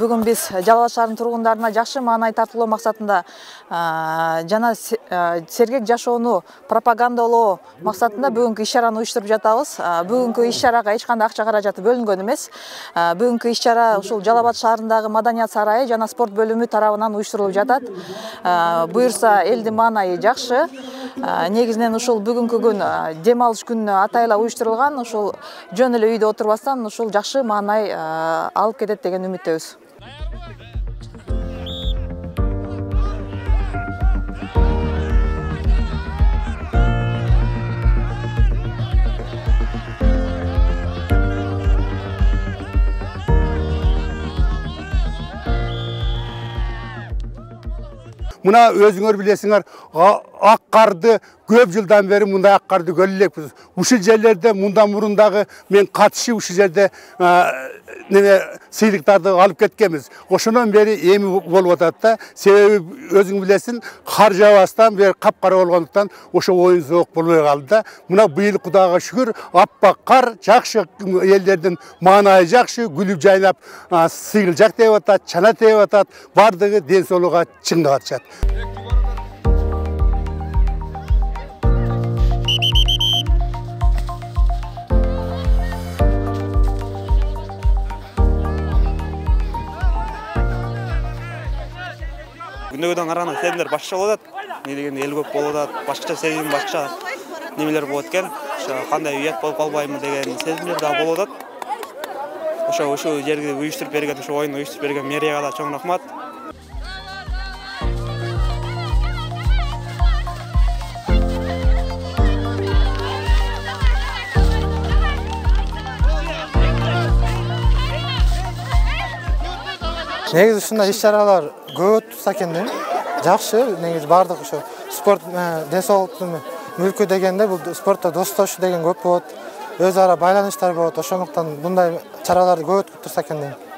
Бүгін біз Жалал Абад шаарынын тургундарына жакшы маанай тартуулоо максатында жана сергек жашоону пропагандалоо максатында бүгүнкү иш-чараны уюштуруп жатабыз. Бүгүнкү иш-чарага эч кандай акча каражаты бөлүнгөн эмес. Бүгүнкү иш-чара ушул Жалал Абад шаарындагы Маданият сарайы жана спорт бөлүмү тарабынан уюштурулуп жатат. Буюрса элдин маанайы жакшы. Негизинен ушул бүгүнкү күн дем алыш күнүнө атайла уюштурулган. Ушул жөн эле үйдө отурбастан ушул жакшы маанай алып кетет деген үмүттөбүз. Мына өзүңөр билесиңер, ак карды көп жылдан бери мындай ак карды көрө элекпиз. Ушул жерлерде мындан мурундагы мен катышып ушул жерде сыйлыктарды алып кеткенбиз. Ошондон бери эми болуп атат да. Себеби өзүң билесиң, кар жаабастан бери капкара болгондуктан ошо оюн зоок болбой калды да. Мына быйыл Кудайга шүгүр, аппак кар, жакшы элдердин маанайы жакшы, гүлүп жайнап, сыйылжак деп атат, чана деп атат, бардыгы ден соолукка чыңдап атышат. Күндөгөдөн караганда сезимдер башка болот. Не дегенде эл көп болот, башкача сезим, башкача немелер болот экен. Ошо кандай уят болуп калбайбы деген сезимдер да болот. Ошо жерди уюштуруп берген, ошо оюнду уюштуруп берген мэрияга да чоң рахмат. Негизи ушундай иш-чаралар көп өтүп экен да. Жакшы, негизи бардык ошо спорт ден соолуктун мүлкү дегенде бул спортто достошуу деген көп болот. Өз ара байланыштар болот. Ошондуктан мындай чараларды көп өтүп турса экен дейм.